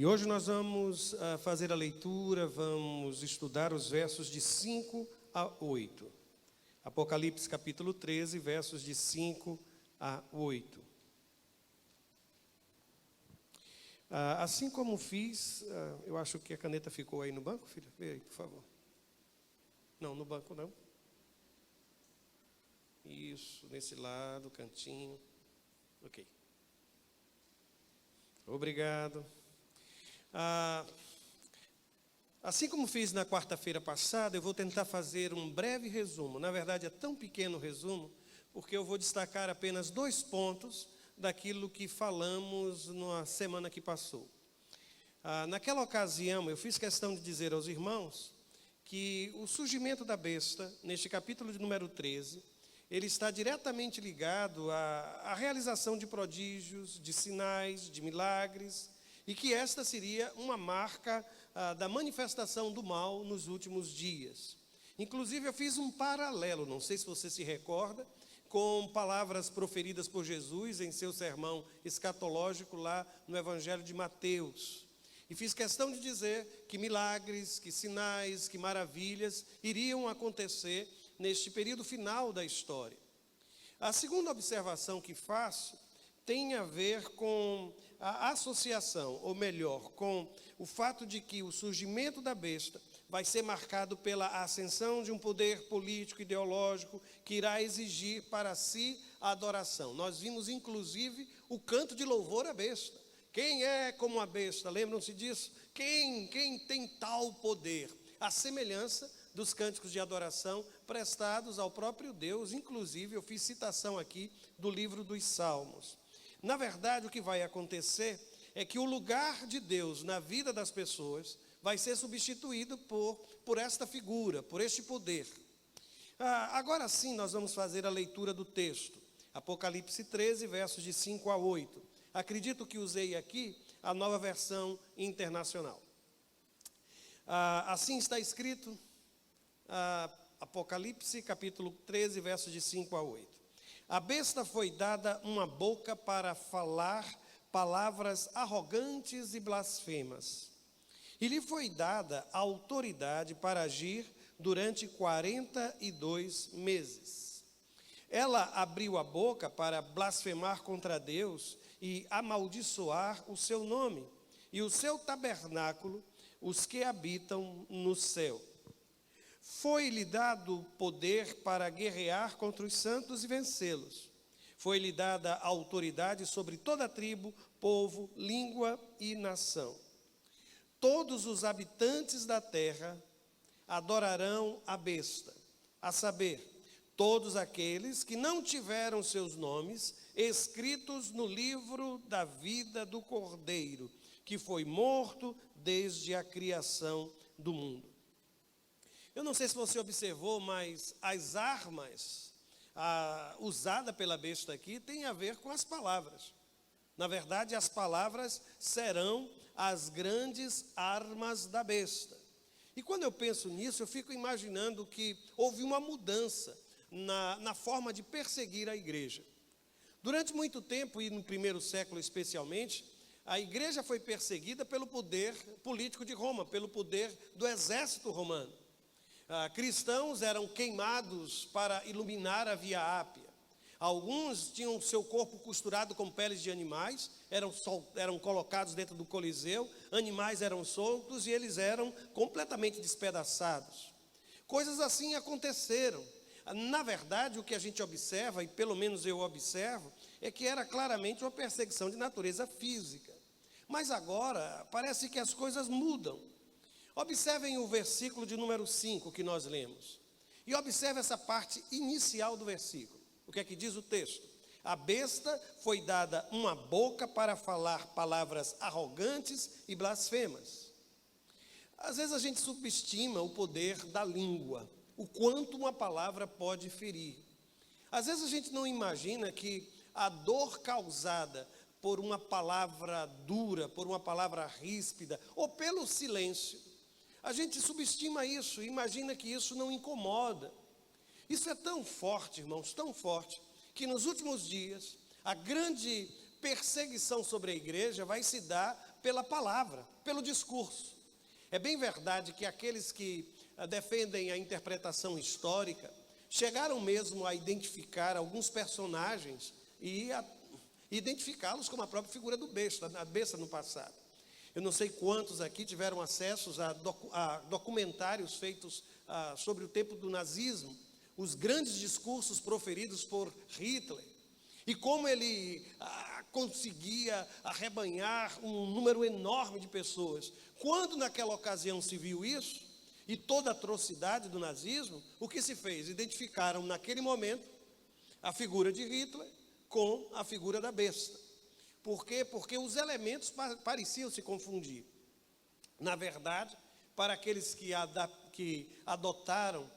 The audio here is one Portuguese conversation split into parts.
E hoje nós vamos fazer a leitura, vamos estudar os versos de 5 a 8. Apocalipse capítulo 13, versos de 5 a 8. Assim como fiz, eu acho que a caneta ficou aí no banco, filha. Vê aí, por favor. Não, no banco não. Isso, nesse lado, cantinho. Ok. Obrigado. Assim como fiz na quarta-feira passada, eu vou tentar fazer um breve resumo. Na verdade, é tão pequeno o resumo, porque eu vou destacar apenas 2 pontos daquilo que falamos na semana que passou. Naquela ocasião, eu fiz questão de dizer aos irmãos que o surgimento da besta, neste capítulo de número 13, ele está diretamente ligado à realização de prodígios, de sinais, de milagres, e que esta seria uma marca da manifestação do mal nos últimos dias. Inclusive, eu fiz um paralelo, não sei se você se recorda, com palavras proferidas por Jesus em seu sermão escatológico lá no Evangelho de Mateus. E fiz questão de dizer que milagres, que sinais, que maravilhas iriam acontecer neste período final da história. A segunda observação que faço tem a ver com a associação, ou melhor, com o fato de que o surgimento da besta vai ser marcado pela ascensão de um poder político, ideológico, que irá exigir para si a adoração. Nós vimos, inclusive, o canto de louvor à besta. Quem é como a besta? Lembram-se disso? Quem tem tal poder? A semelhança dos cânticos de adoração prestados ao próprio Deus. Inclusive, eu fiz citação aqui do livro dos Salmos. Na verdade, o que vai acontecer é que o lugar de Deus na vida das pessoas vai ser substituído por esta figura, por este poder. Agora sim, nós vamos fazer a leitura do texto. Apocalipse 13, versos de 5 a 8. Acredito que usei aqui a nova versão internacional. Assim está escrito, Apocalipse capítulo 13, versos de 5 a 8. A besta foi dada uma boca para falar palavras arrogantes e blasfemas. E lhe foi dada a autoridade para agir durante 42 meses. Ela abriu a boca para blasfemar contra Deus e amaldiçoar o seu nome e o seu tabernáculo, os que habitam no céu. Foi-lhe dado poder para guerrear contra os santos e vencê-los. Foi-lhe dada a autoridade sobre toda tribo, povo, língua e nação. Todos os habitantes da terra adorarão a besta, a saber, todos aqueles que não tiveram seus nomes escritos no livro da vida do Cordeiro, que foi morto desde a criação do mundo. Eu não sei se você observou, mas as armas usadas pela besta aqui têm a ver com as palavras. Na verdade, as palavras serão as grandes armas da besta. E quando eu penso nisso, eu fico imaginando que houve uma mudança na forma de perseguir a igreja. Durante muito tempo, e no primeiro século especialmente, a igreja foi perseguida pelo poder político de Roma, pelo poder do exército romano. Cristãos eram queimados para iluminar a Via Ápia. Alguns tinham seu corpo costurado com peles de animais, eram colocados dentro do Coliseu, animais eram soltos e eles eram completamente despedaçados. Coisas assim aconteceram. Na verdade, o que a gente observa, e pelo menos eu observo, é que era claramente uma perseguição de natureza física. Mas agora, parece que as coisas mudam. Observem o versículo de número 5 que nós lemos. E observe essa parte inicial do versículo. O que é que diz o texto? A besta foi dada uma boca para falar palavras arrogantes e blasfemas. Às vezes a gente subestima o poder da língua, o quanto uma palavra pode ferir. Às vezes a gente não imagina que a dor causada por uma palavra dura, por uma palavra ríspida, ou pelo silêncio, a gente subestima isso, imagina que isso não incomoda. Isso é tão forte, irmãos, tão forte, que nos últimos dias, a grande perseguição sobre a igreja vai se dar pela palavra, pelo discurso. É bem verdade que aqueles que defendem a interpretação histórica chegaram mesmo a identificar alguns personagens e a identificá-los como a própria figura da besta no passado. Eu não sei quantos aqui tiveram acesso a documentários feitos sobre o tempo do nazismo, os grandes discursos proferidos por Hitler, e como ele conseguia arrebanhar um número enorme de pessoas. Quando naquela ocasião se viu isso, e toda a atrocidade do nazismo, o que se fez? Identificaram naquele momento a figura de Hitler com a figura da besta. Por quê? Porque os elementos pareciam se confundir. Na verdade, para aqueles que adotaram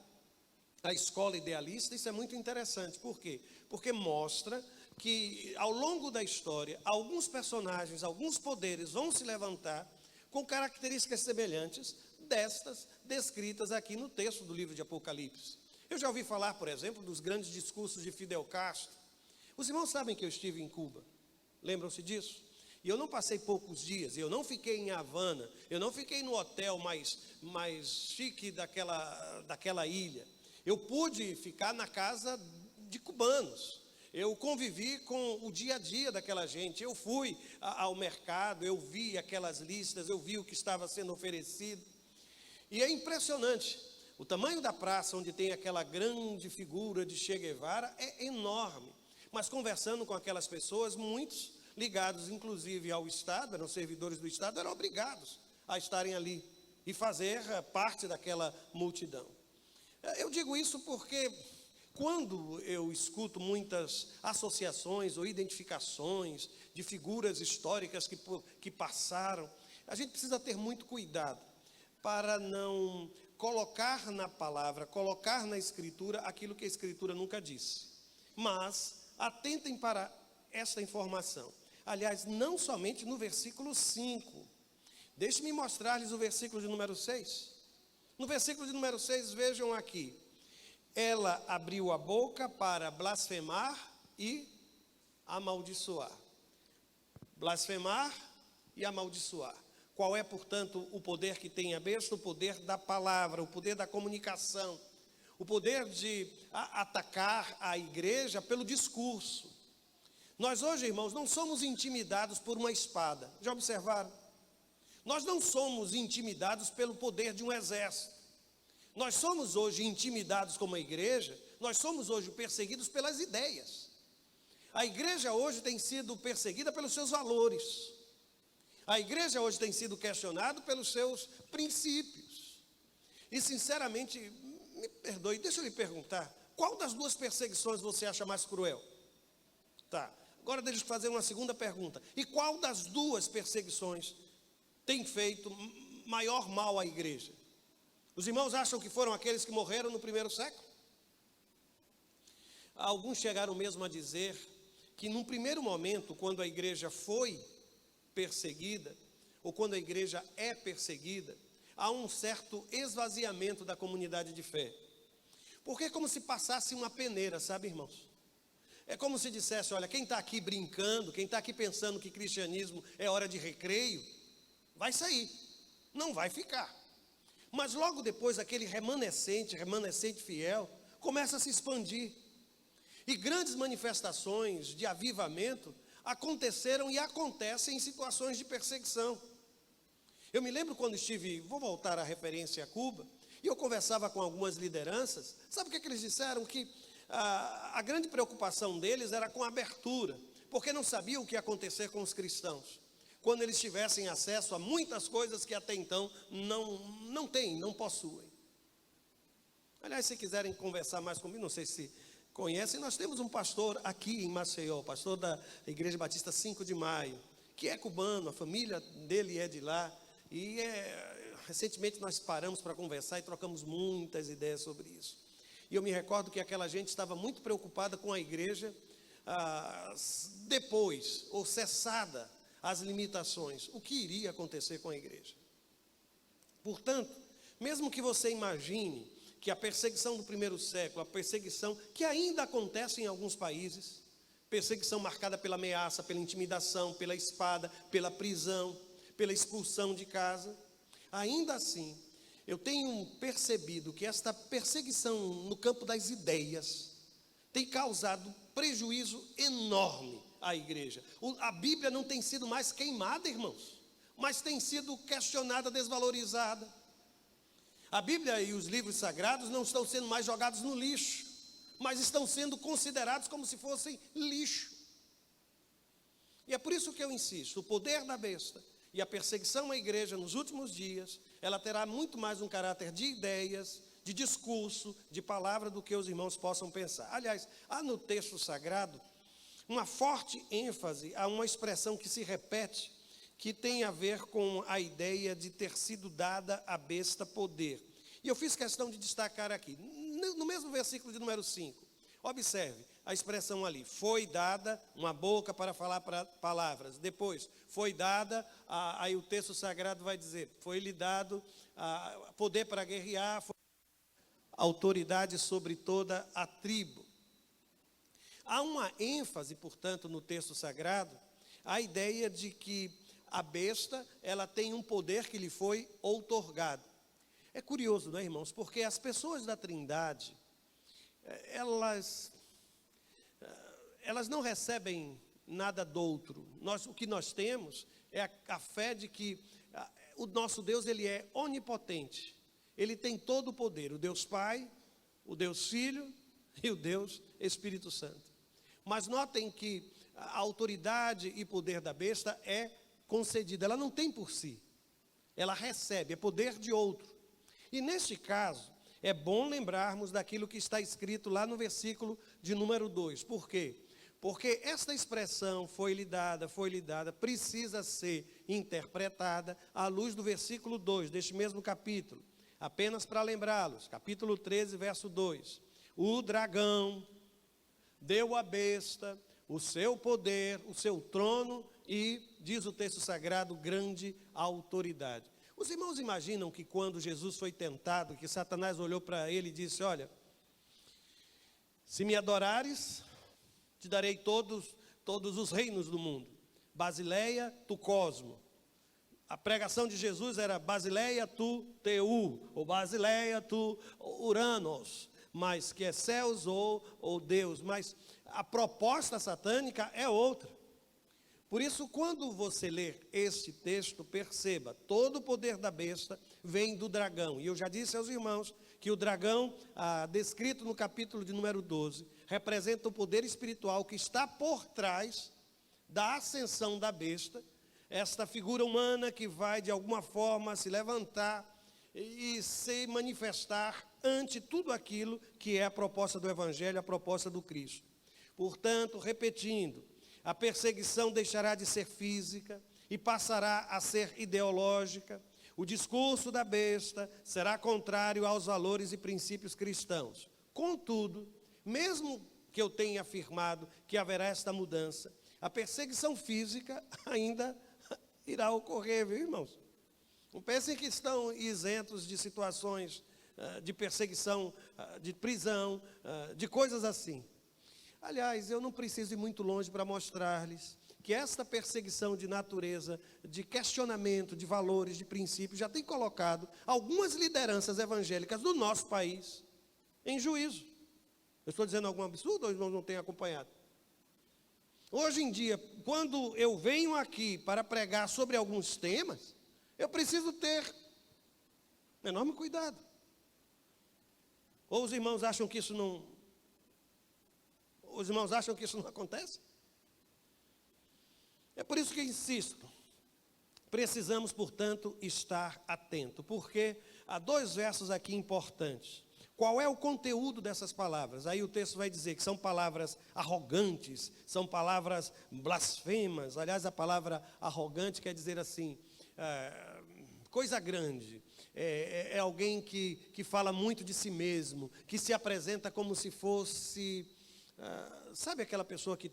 a escola idealista, isso é muito interessante. Por quê? Porque mostra que ao longo da história, alguns personagens, alguns poderes vão se levantar com características semelhantes destas descritas aqui no texto do livro de Apocalipse. Eu já ouvi falar, por exemplo, dos grandes discursos de Fidel Castro. Os irmãos sabem que eu estive em Cuba, lembram-se disso? E eu não passei poucos dias, eu não fiquei em Havana, eu não fiquei no hotel mais chique daquela ilha. Eu pude ficar na casa de cubanos. Eu convivi com o dia a dia daquela gente. Eu fui ao mercado, eu vi aquelas listas, eu vi o que estava sendo oferecido. E é impressionante. O tamanho da praça onde tem aquela grande figura de Che Guevara é enorme. Mas conversando com aquelas pessoas, muitos ligados inclusive ao Estado, eram servidores do Estado, eram obrigados a estarem ali e fazer parte daquela multidão. Eu digo isso porque quando eu escuto muitas associações ou identificações de figuras históricas que passaram, a gente precisa ter muito cuidado para não colocar na palavra, colocar na Escritura aquilo que a Escritura nunca disse. Mas atentem para esta informação. Aliás, não somente no versículo 5. Deixe-me mostrar-lhes o versículo de número 6. No versículo de número 6, vejam aqui. Ela abriu a boca para blasfemar e amaldiçoar. Blasfemar e amaldiçoar. Qual é, portanto, o poder que tem a besta? O poder da palavra, o poder da comunicação. O poder de atacar a igreja pelo discurso. Nós hoje, irmãos, não somos intimidados por uma espada. Já observaram? Nós não somos intimidados pelo poder de um exército. Nós somos hoje intimidados como a igreja, nós somos hoje perseguidos pelas ideias. A igreja hoje tem sido perseguida pelos seus valores. A igreja hoje tem sido questionada pelos seus princípios. E sinceramente, me perdoe, deixa eu lhe perguntar, qual das duas perseguições você acha mais cruel? Tá, agora deixa eu fazer uma segunda pergunta. E qual das duas perseguições tem feito maior mal à igreja? Os irmãos acham que foram aqueles que morreram no primeiro século? Alguns chegaram mesmo a dizer que num primeiro momento, quando a igreja foi perseguida, ou quando a igreja é perseguida, há um certo esvaziamento da comunidade de fé. Porque é como se passasse uma peneira, sabe, irmãos? É como se dissesse, olha, quem está aqui brincando, quem está aqui pensando que cristianismo é hora de recreio, vai sair, não vai ficar. Mas logo depois, aquele remanescente fiel, começa a se expandir. E grandes manifestações de avivamento aconteceram e acontecem em situações de perseguição. Eu me lembro quando vou voltar à referência a Cuba, e eu conversava com algumas lideranças, sabe o que eles disseram? Que a grande preocupação deles era com a abertura, porque não sabiam o que ia acontecer com os cristãos, quando eles tivessem acesso a muitas coisas que até então não têm, não possuem. Aliás, se quiserem conversar mais comigo, não sei se conhecem, nós temos um pastor aqui em Maceió, pastor da Igreja Batista 5 de Maio, que é cubano, a família dele é de lá, e recentemente nós paramos para conversar e trocamos muitas ideias sobre isso. E eu me recordo que aquela gente estava muito preocupada com a igreja depois, ou cessada as limitações, o que iria acontecer com a igreja. Portanto, mesmo que você imagine que a perseguição do primeiro século, a perseguição que ainda acontece em alguns países, perseguição marcada pela ameaça, pela intimidação, pela espada, pela prisão, pela expulsão de casa. Ainda assim, eu tenho percebido que esta perseguição no campo das ideias tem causado prejuízo enorme à igreja. A Bíblia não tem sido mais queimada, irmãos, mas tem sido questionada, desvalorizada. A Bíblia e os livros sagrados não estão sendo mais jogados no lixo, mas estão sendo considerados como se fossem lixo. E é por isso que eu insisto, o poder da besta e a perseguição à igreja nos últimos dias, ela terá muito mais um caráter de ideias, de discurso, de palavra, do que os irmãos possam pensar. Aliás, há no texto sagrado uma forte ênfase a uma expressão que se repete, que tem a ver com a ideia de ter sido dada à besta poder. E eu fiz questão de destacar aqui, no mesmo versículo de número 5, observe a expressão ali: foi dada uma boca para falar palavras. Depois, foi dada, aí o texto sagrado vai dizer, foi-lhe dado poder para guerrear, autoridade sobre toda a tribo. Há uma ênfase, portanto, no texto sagrado, a ideia de que a besta, ela tem um poder que lhe foi outorgado. É curioso, não é, irmãos? Porque as pessoas da Trindade, elas não recebem nada do outro. O que nós temos é a fé de que o nosso Deus, ele é onipotente. Ele tem todo o poder, o Deus Pai, o Deus Filho e o Deus Espírito Santo. Mas notem que a autoridade e poder da besta é concedida, ela não tem por si, ela recebe, é poder de outro. E neste caso, é bom lembrarmos daquilo que está escrito lá no versículo de número 2. Por quê? Porque esta expressão foi-lhe dada, precisa ser interpretada à luz do versículo 2, deste mesmo capítulo. Apenas para lembrá-los, capítulo 13, verso 2. O dragão deu à besta o seu poder, o seu trono e, diz o texto sagrado, grande autoridade. Os irmãos imaginam que quando Jesus foi tentado, que Satanás olhou para ele e disse: olha, se me adorares, te darei todos os reinos do mundo. Basileia, tu cosmo. A pregação de Jesus era Basileia, tu teu, ou Basileia, tu Uranos, mas que é céus ou Deus. Mas a proposta satânica é outra. Por isso, quando você ler este texto, perceba, todo o poder da besta vem do dragão. E eu já disse aos irmãos que o dragão, descrito no capítulo de número 12, representa o poder espiritual que está por trás da ascensão da besta, esta figura humana que vai de alguma forma se levantar e se manifestar ante tudo aquilo que é a proposta do Evangelho, a proposta do Cristo. Portanto, repetindo, a perseguição deixará de ser física e passará a ser ideológica. O discurso da besta será contrário aos valores e princípios cristãos. Contudo, mesmo que eu tenha afirmado que haverá esta mudança, a perseguição física ainda irá ocorrer, viu, irmãos? Não pensem que estão isentos de situações de perseguição, de prisão, de coisas assim. Aliás, eu não preciso ir muito longe para mostrar-lhes que esta perseguição de natureza, de questionamento de valores, de princípios, já tem colocado algumas lideranças evangélicas do nosso país em juízo. Eu estou dizendo algum absurdo ou os irmãos não têm acompanhado? Hoje em dia, quando eu venho aqui para pregar sobre alguns temas, eu preciso ter enorme cuidado. Ou os irmãos acham que isso não acontece? É por isso que insisto. Precisamos, portanto, estar atento, porque há 2 versos aqui importantes. Qual é o conteúdo dessas palavras? Aí o texto vai dizer que são palavras arrogantes, são palavras blasfemas. Aliás, a palavra arrogante quer dizer assim, coisa grande. É alguém que fala muito de si mesmo, que se apresenta como se fosse... sabe aquela pessoa que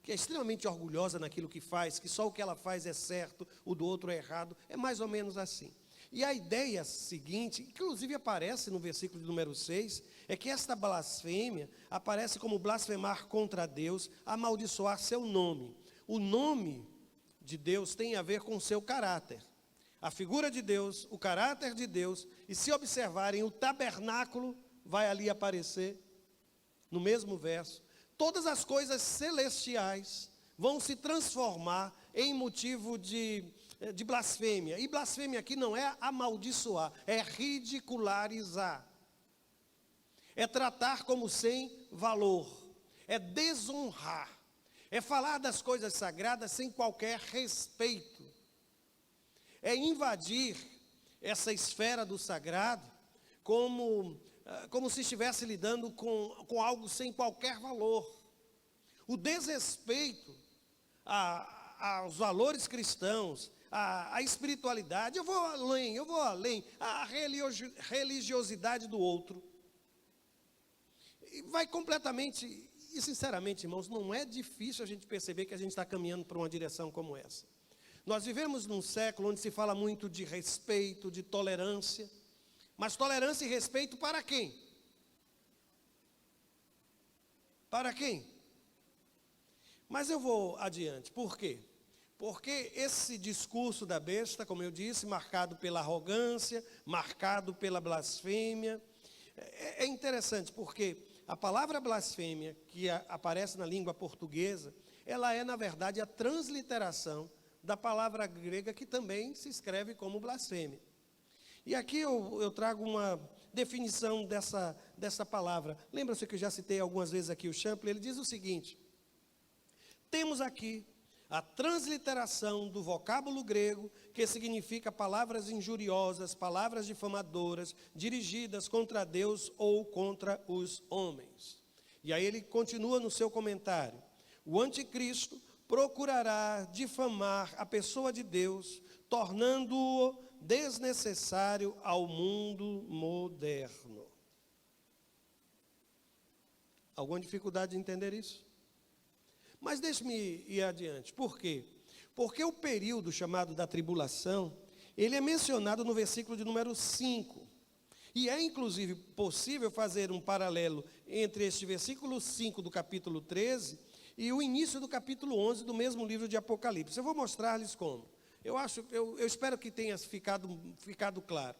é extremamente orgulhosa naquilo que faz, que só o que ela faz é certo, o do outro é errado? É mais ou menos assim. E a ideia seguinte, inclusive aparece no versículo de número 6, é que esta blasfêmia aparece como blasfemar contra Deus, amaldiçoar seu nome. O nome de Deus tem a ver com o seu caráter. A figura de Deus, o caráter de Deus, e se observarem, o tabernáculo vai ali aparecer, no mesmo verso. Todas as coisas celestiais vão se transformar em motivo de blasfêmia. E blasfêmia aqui não é amaldiçoar, é ridicularizar. É tratar como sem valor, é desonrar, é falar das coisas sagradas sem qualquer respeito. É invadir essa esfera do sagrado como se estivesse lidando com algo sem qualquer valor. O desrespeito aos valores cristãos, à espiritualidade, eu vou além, à religiosidade do outro. E vai completamente, e sinceramente, irmãos, não é difícil a gente perceber que a gente está caminhando para uma direção como essa. Nós vivemos num século onde se fala muito de respeito, de tolerância, mas tolerância e respeito para quem? Para quem? Mas eu vou adiante, por quê? Porque esse discurso da besta, como eu disse, marcado pela arrogância, marcado pela blasfêmia, é interessante porque a palavra blasfêmia, que aparece na língua portuguesa, ela é, na verdade, a transliteração da palavra grega que também se escreve como blasfêmia. E aqui eu trago uma definição dessa palavra. Lembra-se que eu já citei algumas vezes aqui o Champlin, ele diz o seguinte: temos aqui a transliteração do vocábulo grego, que significa palavras injuriosas, palavras difamadoras, dirigidas contra Deus ou contra os homens. E aí ele continua no seu comentário: o anticristo procurará difamar a pessoa de Deus, tornando-o desnecessário ao mundo moderno. Alguma dificuldade de entender isso? Mas deixe-me ir adiante. Por quê? Porque o período chamado da tribulação, ele é mencionado no versículo de número 5. E é inclusive possível fazer um paralelo entre este versículo 5 do capítulo 13 e o início do capítulo 11 do mesmo livro de Apocalipse. Eu vou mostrar-lhes como. Eu espero que tenha ficado claro.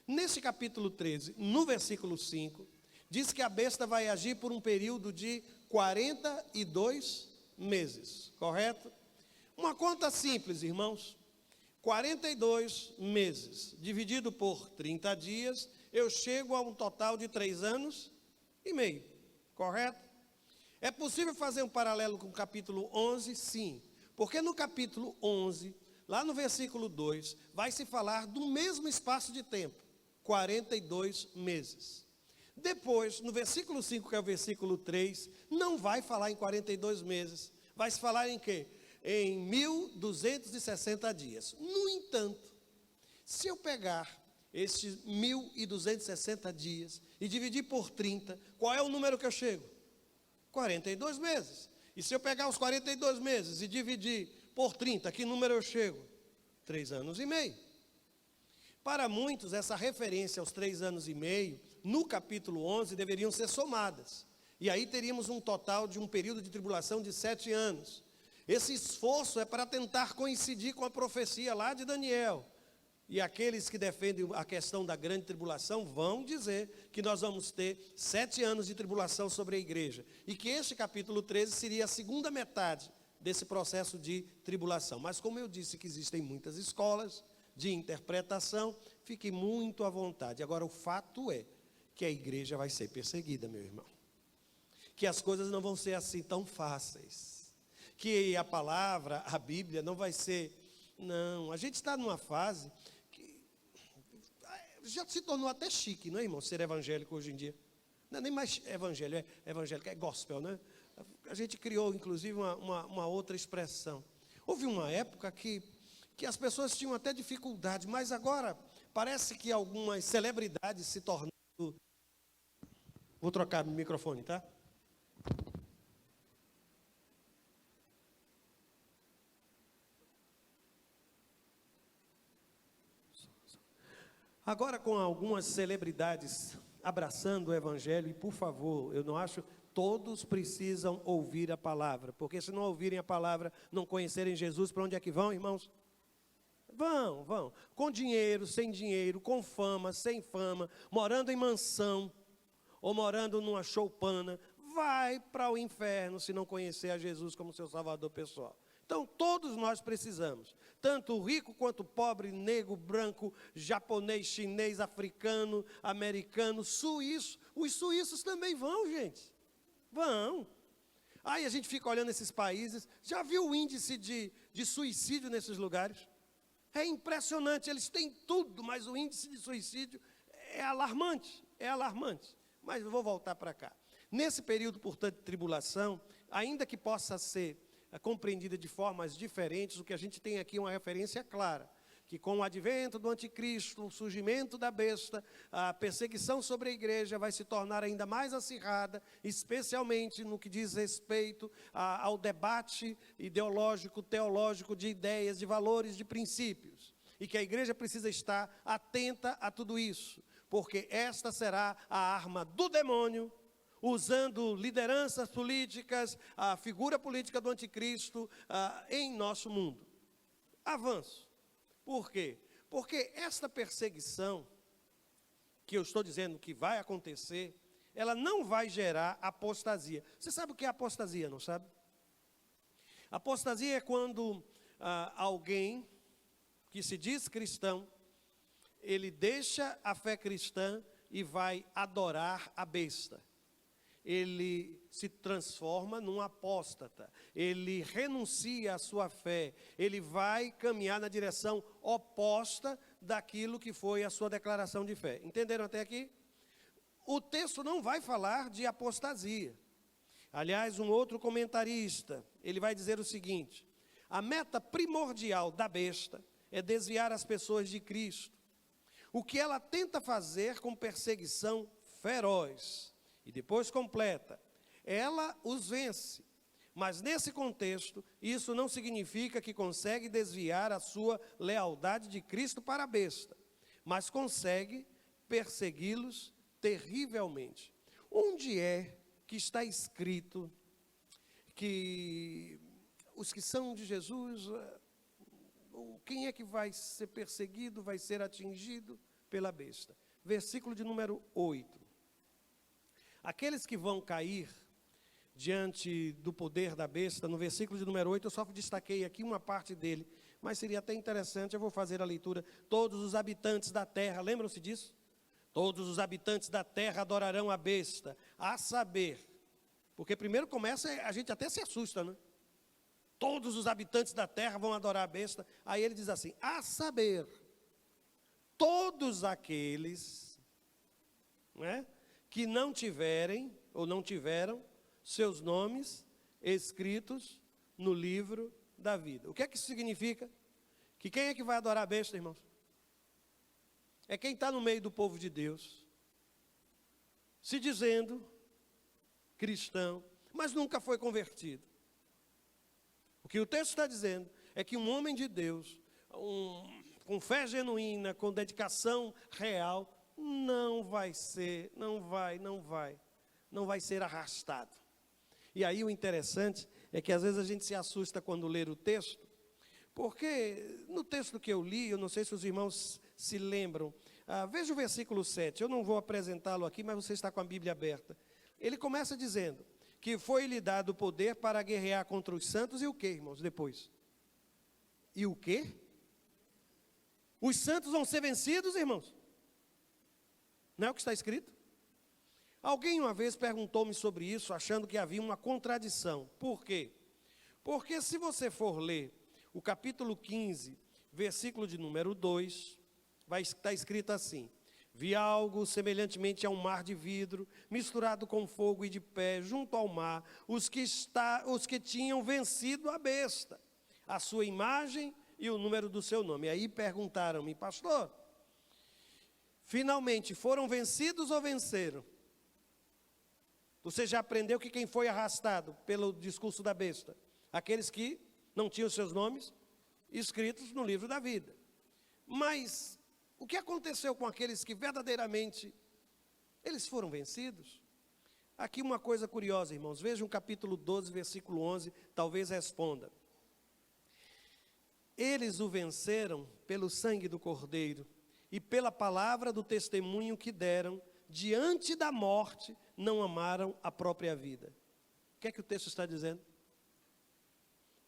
Nesse capítulo 13, no versículo 5, diz que a besta vai agir por um período de 42 meses, correto? Uma conta simples, irmãos. 42 meses, dividido por 30 dias, eu chego a um total de 3 anos e meio, correto? É possível fazer um paralelo com o capítulo 11? Sim, porque no capítulo 11, lá no versículo 2, vai se falar do mesmo espaço de tempo, 42 meses. Depois, no versículo 5, que é o versículo 3, não vai falar em 42 meses, vai se falar em quê? Em 1260 dias. No entanto, se eu pegar estes 1260 dias e dividir por 30, qual é o número que eu chego? 42 meses. E se eu pegar os 42 meses e dividir por 30, que número eu chego? 3 anos e meio. Para muitos, essa referência aos 3 anos e meio, no capítulo 11, deveriam ser somadas. E aí teríamos um total de um período de tribulação de 7 anos. Esse esforço é para tentar coincidir com a profecia lá de Daniel. E aqueles que defendem a questão da grande tribulação vão dizer que nós vamos ter 7 anos de tribulação sobre a igreja. E que este capítulo 13 seria a segunda metade desse processo de tribulação. Mas como eu disse que existem muitas escolas de interpretação, fique muito à vontade. Agora o fato é que a igreja vai ser perseguida, meu irmão. Que as coisas não vão ser assim tão fáceis. Que a palavra, a Bíblia não vai ser... Não, a gente está numa fase que já se tornou até chique, não é, irmão? Ser evangélico hoje em dia. Não é nem mais evangelho, é evangélico, é gospel, né? A gente criou, inclusive, uma outra expressão. Houve uma época que as pessoas tinham até dificuldade, mas agora parece que algumas celebridades se tornando... Vou trocar o microfone, tá? Agora com algumas celebridades abraçando o evangelho, e por favor, eu não acho todos precisam ouvir a palavra, porque se não ouvirem a palavra, não conhecerem Jesus, para onde é que vão, irmãos? Vão, com dinheiro, sem dinheiro, com fama, sem fama, morando em mansão, ou morando numa choupana, vai para o inferno se não conhecer a Jesus como seu salvador pessoal. Então, todos nós precisamos, tanto o rico quanto o pobre, negro, branco, japonês, chinês, africano, americano, suíço. Os suíços também vão, gente. Vão. Aí a gente fica olhando esses países, já viu o índice de suicídio nesses lugares? É impressionante, eles têm tudo, mas o índice de suicídio é alarmante, Mas eu vou voltar para cá. Nesse período, portanto, de tribulação, ainda que possa ser compreendida de formas diferentes, o que a gente tem aqui é uma referência clara, que com o advento do anticristo, o surgimento da besta, a perseguição sobre a igreja vai se tornar ainda mais acirrada, especialmente no que diz respeito ao debate ideológico, teológico, de ideias, de valores, de princípios, e que a igreja precisa estar atenta a tudo isso, porque esta será a arma do demônio, usando lideranças políticas, a figura política do anticristo em nosso mundo. Avanço. Por quê? Porque esta perseguição, que eu estou dizendo que vai acontecer, ela não vai gerar apostasia. Você sabe o que é apostasia, não sabe? Apostasia é quando alguém que se diz cristão, ele deixa a fé cristã e vai adorar a besta. Ele se transforma num apóstata, ele renuncia à sua fé, ele vai caminhar na direção oposta daquilo que foi a sua declaração de fé. Entenderam até aqui? O texto não vai falar de apostasia. Aliás, um outro comentarista, ele vai dizer o seguinte: a meta primordial da besta é desviar as pessoas de Cristo. O que ela tenta fazer com perseguição feroz. E depois completa, ela os vence, mas nesse contexto, isso não significa que consegue desviar a sua lealdade de Cristo para a besta, mas consegue persegui-los terrivelmente. Onde é que está escrito que os que são de Jesus, quem é que vai ser perseguido, vai ser atingido pela besta? Versículo de número 8. Aqueles que vão cair diante do poder da besta, no versículo de número 8, eu só destaquei aqui uma parte dele, mas seria até interessante, eu vou fazer a leitura. Todos os habitantes da terra, lembram-se disso? Todos os habitantes da terra adorarão a besta, a saber, porque primeiro começa, a gente até se assusta, né? Todos os habitantes da terra vão adorar a besta, aí ele diz assim, a saber, todos aqueles, né, que não tiverem, ou não tiveram, seus nomes escritos no livro da vida. O que é que isso significa? Que quem é que vai adorar a besta, irmãos? É quem está no meio do povo de Deus, se dizendo cristão, mas nunca foi convertido. O que o texto está dizendo é que um homem de Deus, com fé genuína, com dedicação real, não vai ser arrastado. E aí o interessante é que às vezes a gente se assusta quando lê o texto, porque no texto que eu li, eu não sei se os irmãos se lembram, veja o versículo 7, eu não vou apresentá-lo aqui, mas você está com a Bíblia aberta. Ele começa dizendo que foi-lhe dado o poder para guerrear contra os santos, e o que, irmãos, depois? E o que? Os santos vão ser vencidos, irmãos? Não é o que está escrito? Alguém uma vez perguntou-me sobre isso, achando que havia uma contradição. Por quê? Porque se você for ler o capítulo 15, versículo de número 2, vai estar escrito assim: vi algo semelhantemente a um mar de vidro, misturado com fogo e de pé, junto ao mar, os que tinham vencido a besta, a sua imagem e o número do seu nome. E aí perguntaram-me, pastor, finalmente foram vencidos ou venceram? Você já aprendeu que quem foi arrastado pelo discurso da besta? Aqueles que não tinham seus nomes escritos no livro da vida. Mas o que aconteceu com aqueles que verdadeiramente eles foram vencidos? Aqui uma coisa curiosa, irmãos. Vejam o capítulo 12, versículo 11, talvez responda. Eles o venceram pelo sangue do Cordeiro e pela palavra do testemunho que deram, diante da morte, não amaram a própria vida. O que é que o texto está dizendo?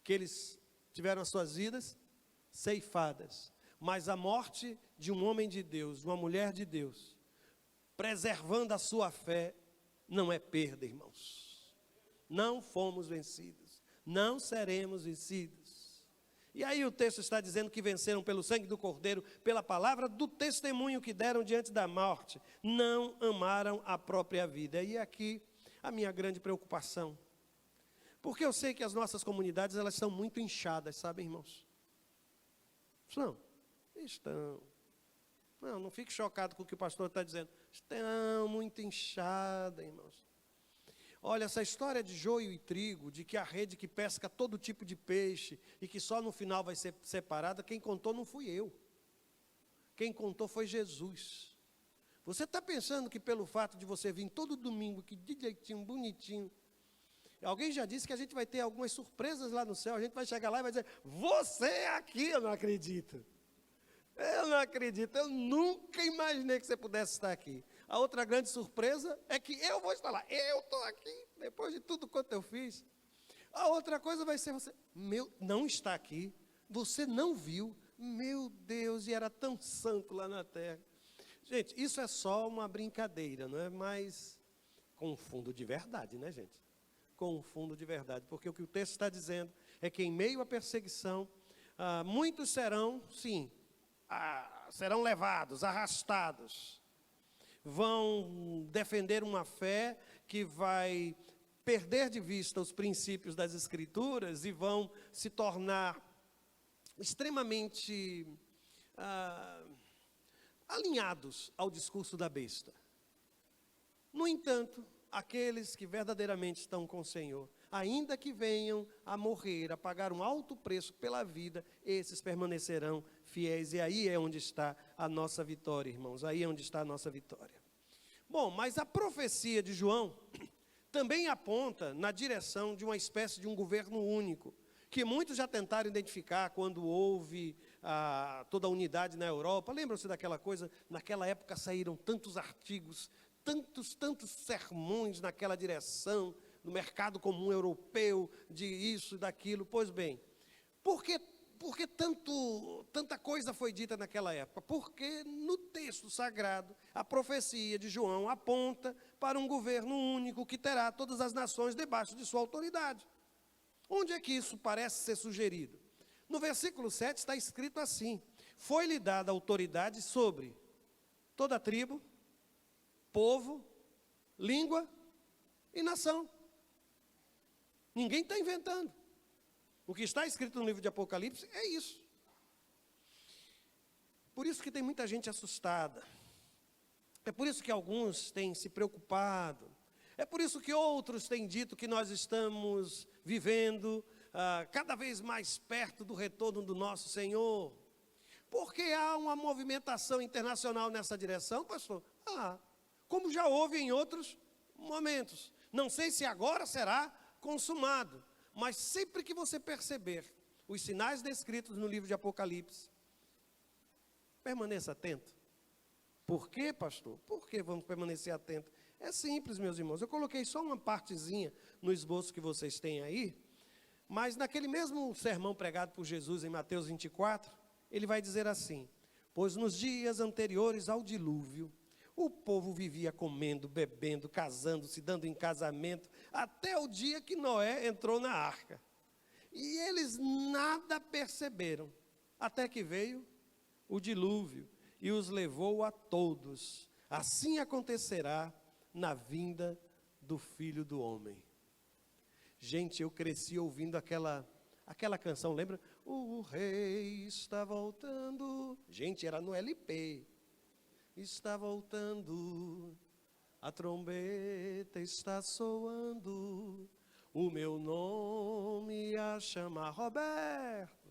Que eles tiveram as suas vidas ceifadas, mas a morte de um homem de Deus, de uma mulher de Deus, preservando a sua fé, não é perda, irmãos. Não fomos vencidos, não seremos vencidos. E aí o texto está dizendo que venceram pelo sangue do Cordeiro, pela palavra do testemunho que deram diante da morte, não amaram a própria vida. E aqui a minha grande preocupação, porque eu sei que as nossas comunidades, elas são muito inchadas, sabem, irmãos? Estão. Não fique chocado com o que o pastor está dizendo. Estão muito inchadas, irmãos. Olha, essa história de joio e trigo, de que a rede que pesca todo tipo de peixe e que só no final vai ser separada, quem contou não fui eu. Quem contou foi Jesus. Você está pensando que pelo fato de você vir todo domingo, que direitinho, bonitinho, alguém já disse que a gente vai ter algumas surpresas lá no céu, a gente vai chegar lá e vai dizer, você é aqui, eu não acredito. Eu não acredito, eu nunca imaginei que você pudesse estar aqui. A outra grande surpresa é que eu vou estar lá. Eu estou aqui, depois de tudo quanto eu fiz. A outra coisa vai ser você, não está aqui, você não viu, meu Deus, e era tão santo lá na terra. Gente, isso é só uma brincadeira, não é? Mas com um fundo de verdade, né, gente? Com um fundo de verdade, porque o que o texto está dizendo é que em meio à perseguição, muitos serão, sim, serão levados, arrastados, vão defender uma fé que vai perder de vista os princípios das Escrituras e vão se tornar extremamente alinhados ao discurso da besta. No entanto, aqueles que verdadeiramente estão com o Senhor, ainda que venham a morrer, a pagar um alto preço pela vida, esses permanecerão fiéis. E aí é onde está a nossa vitória, irmãos. Aí é onde está a nossa vitória. Bom, mas a profecia de João também aponta na direção de uma espécie de um governo único, que muitos já tentaram identificar quando houve toda a unidade na Europa. Lembram-se daquela coisa? Naquela época saíram tantos artigos, tantos sermões naquela direção, no mercado comum europeu, de isso e daquilo. Pois bem, por que tanta coisa foi dita naquela época? Porque no texto sagrado, a profecia de João aponta para um governo único que terá todas as nações debaixo de sua autoridade. Onde é que isso parece ser sugerido? No versículo 7 está escrito assim: foi-lhe dada autoridade sobre toda a tribo, povo, língua e nação. Ninguém está inventando. O que está escrito no livro de Apocalipse é isso. Por isso que tem muita gente assustada. É por isso que alguns têm se preocupado. É por isso que outros têm dito que nós estamos vivendo cada vez mais perto do retorno do nosso Senhor. Porque há uma movimentação internacional nessa direção, pastor? Como já houve em outros momentos. Não sei se agora será consumado, mas sempre que você perceber os sinais descritos no livro de Apocalipse, permaneça atento. Por quê, pastor? Por que vamos permanecer atentos? É simples, meus irmãos. Eu coloquei só uma partezinha no esboço que vocês têm aí, mas naquele mesmo sermão pregado por Jesus em Mateus 24, ele vai dizer assim: pois nos dias anteriores ao dilúvio, o povo vivia comendo, bebendo, casando-se, dando em casamento, até o dia que Noé entrou na arca. E eles nada perceberam, até que veio o dilúvio e os levou a todos. Assim acontecerá na vinda do Filho do Homem. Gente, eu cresci ouvindo aquela canção, lembra? O rei está voltando. Gente, era no LP. Está voltando, a trombeta está soando, o meu nome a chama Roberto.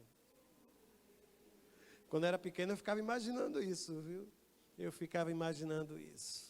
Quando eu era pequeno eu ficava imaginando isso, viu? Eu ficava imaginando isso.